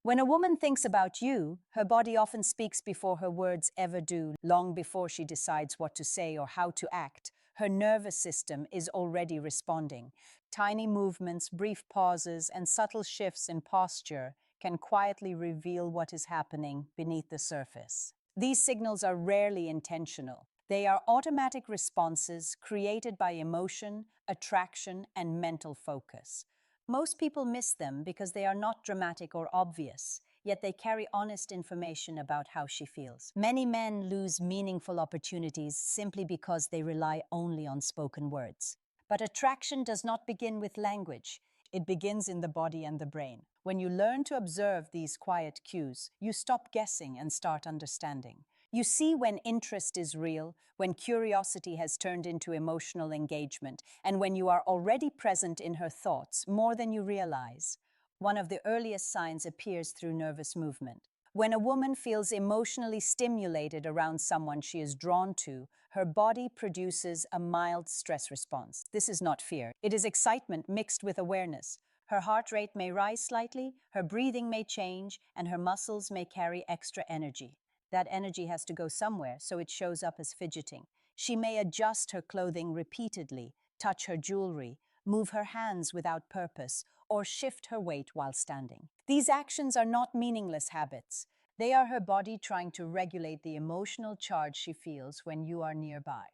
When a woman thinks about you, her body often speaks before her words ever do. Long before she decides what to say or how to act, her nervous system is already responding. Tiny movements, brief pauses, and subtle shifts in posture can quietly reveal what is happening beneath the surface. These signals are rarely intentional. They are automatic responses created by emotion, attraction, and mental focus. Most people miss them because they are not dramatic or obvious, yet they carry honest information about how she feels. Many men lose meaningful opportunities simply because they rely only on spoken words. But attraction does not begin with language. It begins in the body and the brain. When you learn to observe these quiet cues, you stop guessing and start understanding. You see when interest is real, when curiosity has turned into emotional engagement, and when you are already present in her thoughts more than you realize. One of the earliest signs appears through nervous movement. When a woman feels emotionally stimulated around someone she is drawn to, her body produces a mild stress response. This is not fear. It is excitement mixed with awareness. Her heart rate may rise slightly, her breathing may change, and her muscles may carry extra energy. That energy has to go somewhere, so it shows up as fidgeting. She may adjust her clothing repeatedly, touch her jewelry, move her hands without purpose, or shift her weight while standing. These actions are not meaningless habits. They are her body trying to regulate the emotional charge she feels when you are nearby.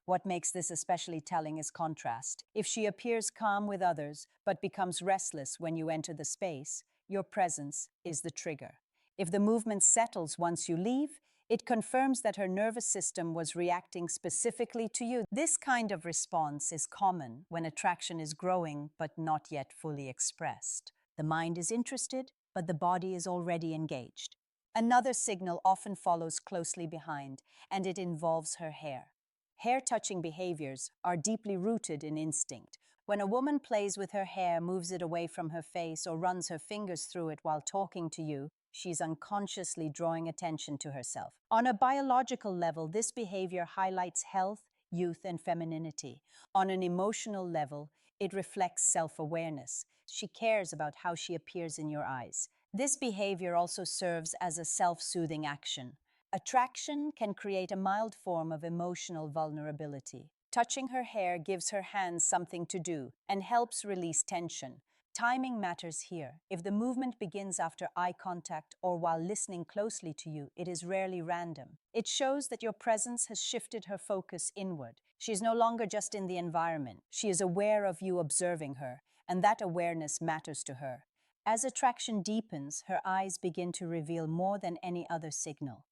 What makes this especially telling is contrast. If she appears calm with others, but becomes restless when you enter the space, your presence is the trigger. If the movement settles once you leave, it confirms that her nervous system was reacting specifically to you. This kind of response is common when attraction is growing but not yet fully expressed. The mind is interested, but the body is already engaged. Another signal often follows closely behind, and it involves her hair. Hair-touching behaviors are deeply rooted in instinct. When a woman plays with her hair, moves it away from her face, or runs her fingers through it while talking to you, she's unconsciously drawing attention to herself. On a biological level, this behavior highlights health, youth, and femininity. On an emotional level, it reflects self-awareness. She cares about how she appears in your eyes. This behavior also serves as a self-soothing action. Attraction can create a mild form of emotional vulnerability. Touching her hair gives her hands something to do and helps release tension. Timing matters here. If the movement begins after eye contact or while listening closely to you, it is rarely random. It shows that your presence has shifted her focus inward. She is no longer just in the environment. She is aware of you observing her, and that awareness matters to her. As attraction deepens, her eyes begin to reveal more than any other signal.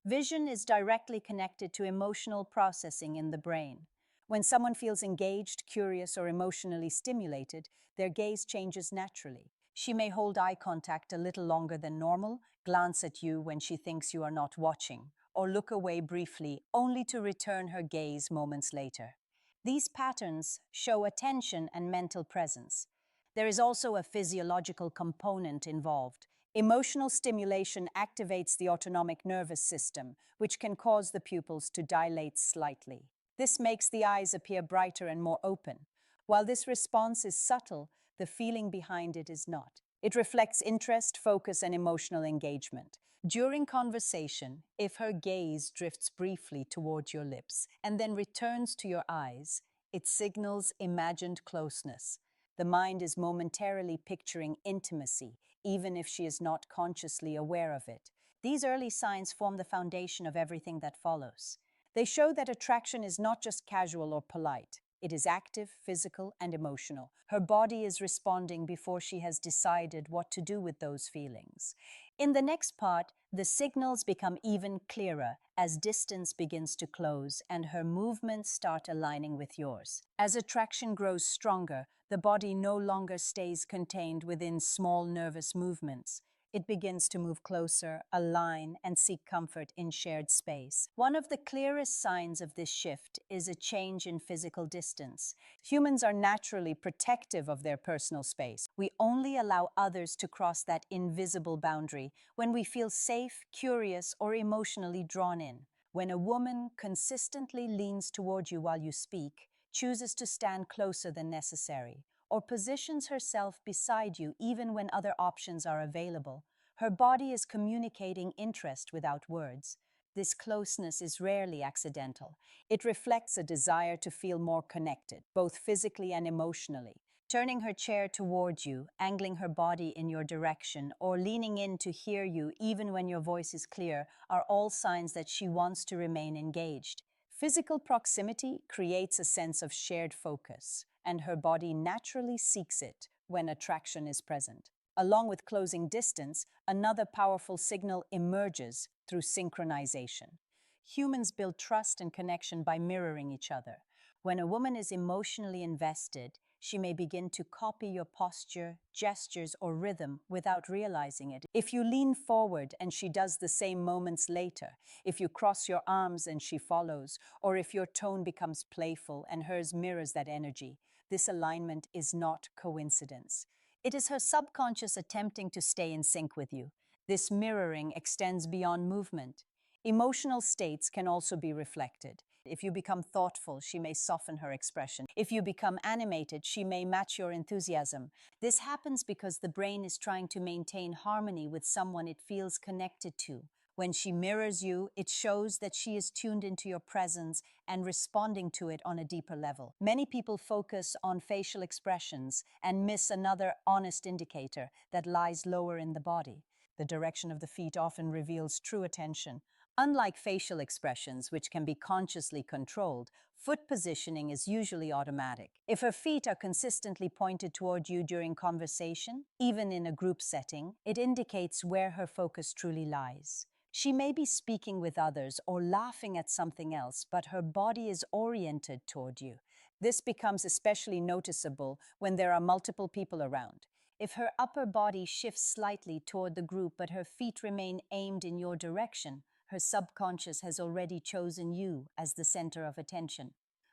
Vision is directly connected to emotional processing in the brain. When someone feels engaged, curious, or emotionally stimulated, their gaze changes naturally. She may hold eye contact a little longer than normal, glance at you when she thinks you are not watching, or look away briefly, only to return her gaze moments later. These patterns show attention and mental presence. There is also a physiological component involved. Emotional stimulation activates the autonomic nervous system, which can cause the pupils to dilate slightly. This makes the eyes appear brighter and more open. While this response is subtle, the feeling behind it is not. It reflects interest, focus, and emotional engagement. During conversation, if her gaze drifts briefly toward your lips and then returns to your eyes, it signals imagined closeness. The mind is momentarily picturing intimacy, even if she is not consciously aware of it. These early signs form the foundation of everything that follows. They show that attraction is not just casual or polite. It is active, physical, and emotional. Her body is responding before she has decided what to do with those feelings. In the next part, the signals become even clearer as distance begins to close and her movements start aligning with yours. As attraction grows stronger, the body no longer stays contained within small nervous movements. It begins to move closer, align, and seek comfort in shared space. One of the clearest signs of this shift is a change in physical distance. Humans are naturally protective of their personal space. We only allow others to cross that invisible boundary when we feel safe, curious, or emotionally drawn in. When a woman consistently leans toward you while you speak, chooses to stand closer than necessary, or positions herself beside you even when other options are available, Her body is communicating interest without words. This closeness is rarely accidental. It reflects a desire to feel more connected, both physically and emotionally. Turning her chair towards you, angling her body in your direction, or leaning in to hear you even when your voice is clear are all signs that she wants to remain engaged. Physical proximity creates a sense of shared focus, and her body naturally seeks it when attraction is present. Along with closing distance, another powerful signal emerges through synchronization. Humans build trust and connection by mirroring each other. When a woman is emotionally invested, she may begin to copy your posture, gestures, or rhythm without realizing it. If you lean forward and she does the same moments later, if you cross your arms and she follows, or if your tone becomes playful and hers mirrors that energy, this alignment is not coincidence. It is her subconscious attempting to stay in sync with you. This mirroring extends beyond movement. Emotional states can also be reflected. If you become thoughtful, she may soften her expression. If you become animated, she may match your enthusiasm. This happens because the brain is trying to maintain harmony with someone it feels connected to. When she mirrors you, it shows that she is tuned into your presence and responding to it on a deeper level. Many people focus on facial expressions and miss another honest indicator that lies lower in the body. The direction of the feet often reveals true attention. Unlike facial expressions, which can be consciously controlled, foot positioning is usually automatic. If her feet are consistently pointed toward you during conversation, even in a group setting, it indicates where her focus truly lies. She may be speaking with others or laughing at something else, but her body is oriented toward you. This becomes especially noticeable when there are multiple people around. If her upper body shifts slightly toward the group but her feet remain aimed in your direction, her subconscious has already chosen you as the center of attention.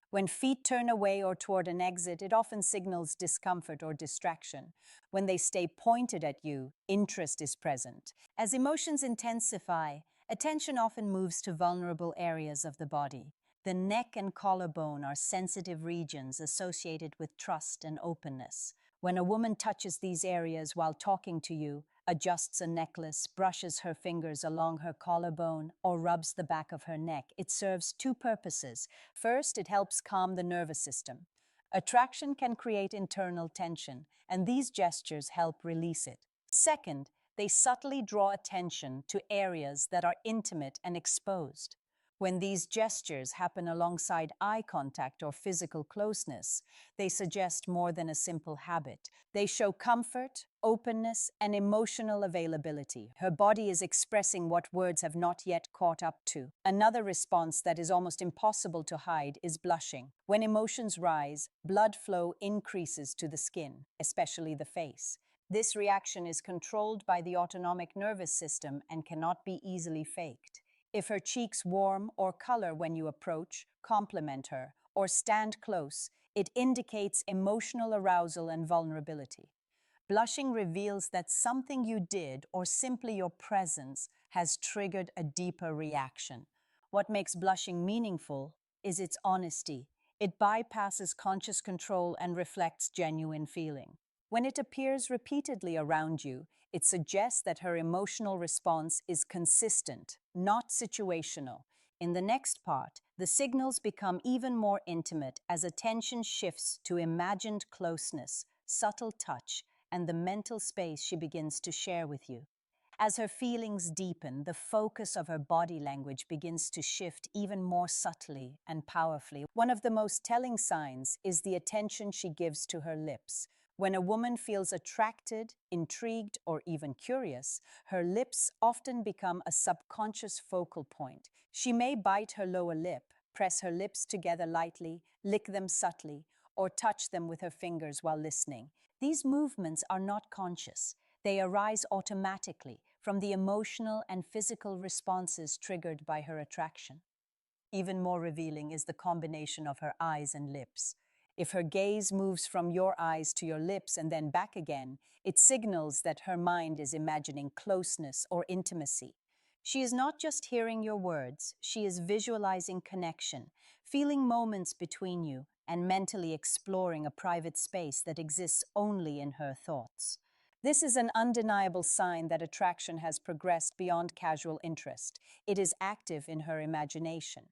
When feet turn away or toward an exit, it often signals discomfort or distraction. When they stay pointed at you, interest is present. As emotions intensify, attention often moves to vulnerable areas of the body. The neck and collarbone are sensitive regions associated with trust and openness. When a woman touches these areas while talking to you, adjusts a necklace, brushes her fingers along her collarbone, or rubs the back of her neck, it serves two purposes. First, it helps calm the nervous system. Attraction can create internal tension, and these gestures help release it. Second, they subtly draw attention to areas that are intimate and exposed. When these gestures happen alongside eye contact or physical closeness, they suggest more than a simple habit. They show comfort, openness, and emotional availability. Her body is expressing what words have not yet caught up to. Another response that is almost impossible to hide is blushing. When emotions rise, blood flow increases to the skin, especially the face. This reaction is controlled by the autonomic nervous system and cannot be easily faked. If her cheeks warm or color when you approach, compliment her, or stand close, it indicates emotional arousal and vulnerability. Blushing reveals that something you did or simply your presence has triggered a deeper reaction. What makes blushing meaningful is its honesty. It bypasses conscious control and reflects genuine feeling. When it appears repeatedly around you, it suggests that her emotional response is consistent, not situational. In the next part, the signals become even more intimate as attention shifts to imagined closeness, subtle touch, and the mental space she begins to share with you. As her feelings deepen, the focus of her body language begins to shift even more subtly and powerfully. One of the most telling signs is the attention she gives to her lips. When a woman feels attracted, intrigued, or even curious, her lips often become a subconscious focal point. She may bite her lower lip, press her lips together lightly, lick them subtly, or touch them with her fingers while listening. These movements are not conscious. They arise automatically from the emotional and physical responses triggered by her attraction. Even more revealing is the combination of her eyes and lips. If her gaze moves from your eyes to your lips and then back again, it signals that her mind is imagining closeness or intimacy. She is not just hearing your words, she is visualizing connection, feeling moments between you, and mentally exploring a private space that exists only in her thoughts. This is an undeniable sign that attraction has progressed beyond casual interest. It is active in her imagination.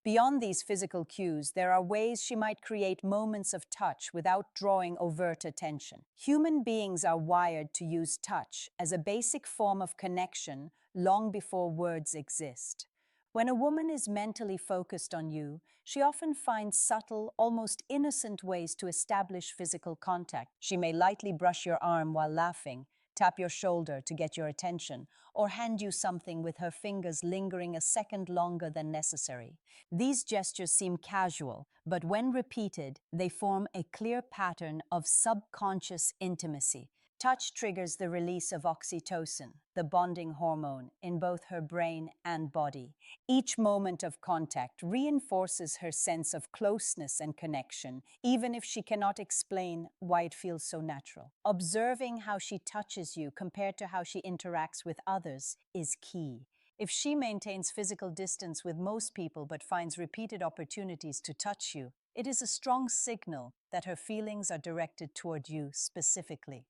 Beyond these physical cues, there are ways she might create moments of touch without drawing overt attention. Human beings are wired to use touch as a basic form of connection long before words exist. When a woman is mentally focused on you, she often finds subtle, almost innocent ways to establish physical contact. She may lightly brush your arm while laughing, tap your shoulder to get your attention, or hand you something with her fingers lingering a second longer than necessary. These gestures seem casual, but when repeated, they form a clear pattern of subconscious intimacy. Touch triggers the release of oxytocin, the bonding hormone, in both her brain and body. Each moment of contact reinforces her sense of closeness and connection, even if she cannot explain why it feels so natural. Observing how she touches you compared to how she interacts with others is key. If she maintains physical distance with most people but finds repeated opportunities to touch you, it is a strong signal that her feelings are directed toward you specifically.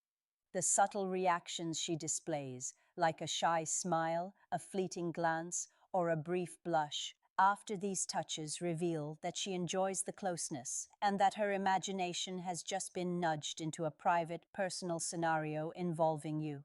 The subtle reactions she displays, like a shy smile, a fleeting glance, or a brief blush, after these touches reveal that she enjoys the closeness and that her imagination has just been nudged into a private, personal scenario involving you.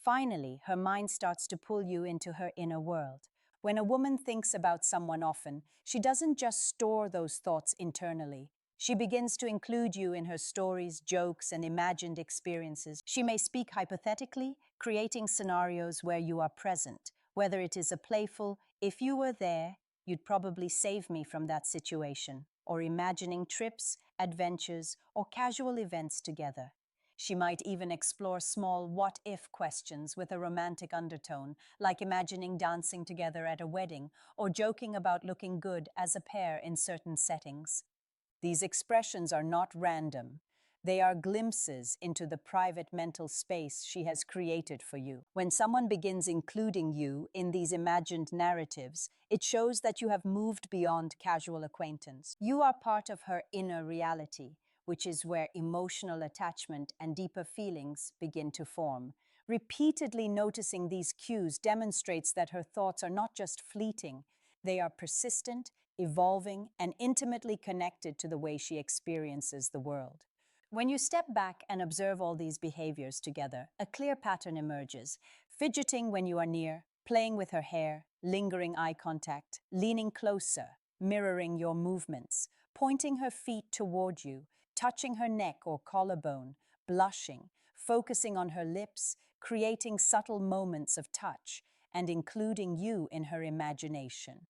Finally, her mind starts to pull you into her inner world. When a woman thinks about someone often, she doesn't just store those thoughts internally. She begins to include you in her stories, jokes, and imagined experiences. She may speak hypothetically, creating scenarios where you are present, whether it is a playful, "If you were there, you'd probably save me from that situation," or imagining trips, adventures, or casual events together. She might even explore small what-if questions with a romantic undertone, like imagining dancing together at a wedding or joking about looking good as a pair in certain settings. These expressions are not random. They are glimpses into the private mental space she has created for you. When someone begins including you in these imagined narratives, it shows that you have moved beyond casual acquaintance. You are part of her inner reality, which is where emotional attachment and deeper feelings begin to form. Repeatedly noticing these cues demonstrates that her thoughts are not just fleeting, they are persistent, evolving, and intimately connected to the way she experiences the world. When you step back and observe all these behaviors together, a clear pattern emerges. Fidgeting when you are near, playing with her hair, lingering eye contact, leaning closer, mirroring your movements, pointing her feet toward you, touching her neck or collarbone, blushing, focusing on her lips, creating subtle moments of touch, and including you in her imagination.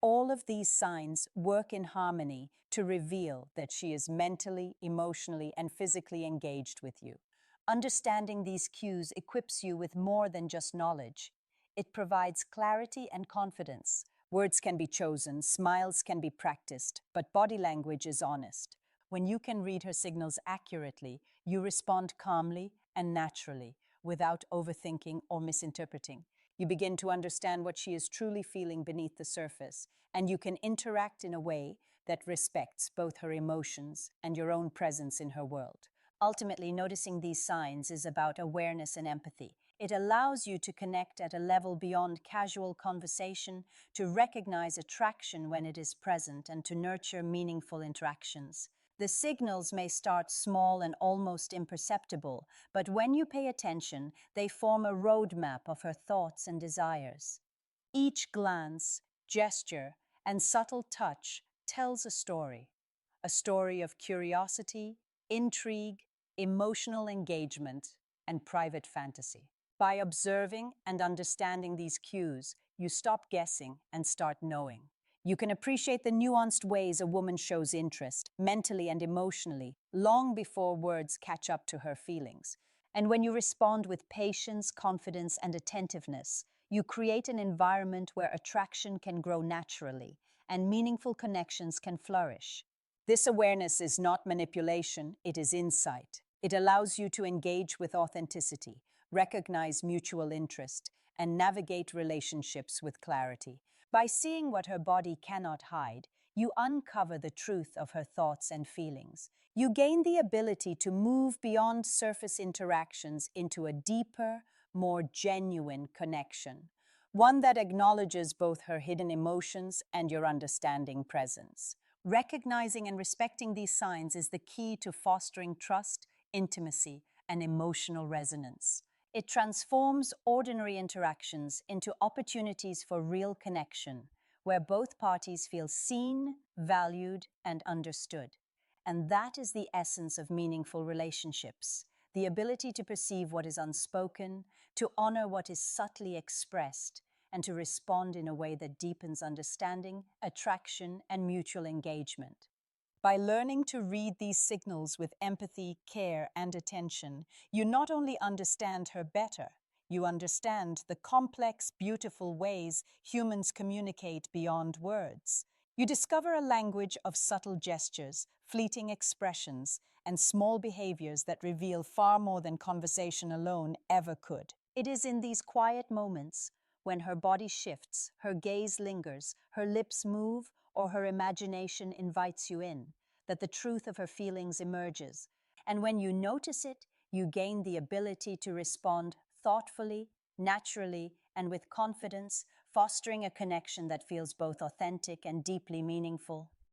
All of these signs work in harmony to reveal that she is mentally, emotionally, and physically engaged with you. Understanding these cues equips you with more than just knowledge. It provides clarity and confidence. Words can be chosen, smiles can be practiced, but body language is honest. When you can read her signals accurately, you respond calmly and naturally, without overthinking or misinterpreting. You begin to understand what she is truly feeling beneath the surface, and you can interact in a way that respects both her emotions and your own presence in her world. Ultimately, noticing these signs is about awareness and empathy. It allows you to connect at a level beyond casual conversation, to recognize attraction when it is present, and to nurture meaningful interactions. The signals may start small and almost imperceptible, but when you pay attention, they form a roadmap of her thoughts and desires. Each glance, gesture, and subtle touch tells a story of curiosity, intrigue, emotional engagement, and private fantasy. By observing and understanding these cues, you stop guessing and start knowing. You can appreciate the nuanced ways a woman shows interest, mentally and emotionally, long before words catch up to her feelings. And when you respond with patience, confidence, and attentiveness, you create an environment where attraction can grow naturally and meaningful connections can flourish. This awareness is not manipulation, it is insight. It allows you to engage with authenticity, recognize mutual interest, and navigate relationships with clarity. By seeing what her body cannot hide, you uncover the truth of her thoughts and feelings. You gain the ability to move beyond surface interactions into a deeper, more genuine connection, one that acknowledges both her hidden emotions and your understanding presence. Recognizing and respecting these signs is the key to fostering trust, intimacy, and emotional resonance. It transforms ordinary interactions into opportunities for real connection, where both parties feel seen, valued, and understood. And that is the essence of meaningful relationships: the ability to perceive what is unspoken, to honor what is subtly expressed, and to respond in a way that deepens understanding, attraction, and mutual engagement. By learning to read these signals with empathy, care, and attention, you not only understand her better, you understand the complex, beautiful ways humans communicate beyond words. You discover a language of subtle gestures, fleeting expressions, and small behaviors that reveal far more than conversation alone ever could. It is in these quiet moments, when her body shifts, her gaze lingers, her lips move, or her imagination invites you in, that the truth of her feelings emerges. And when you notice it, you gain the ability to respond thoughtfully, naturally, and with confidence, fostering a connection that feels both authentic and deeply meaningful.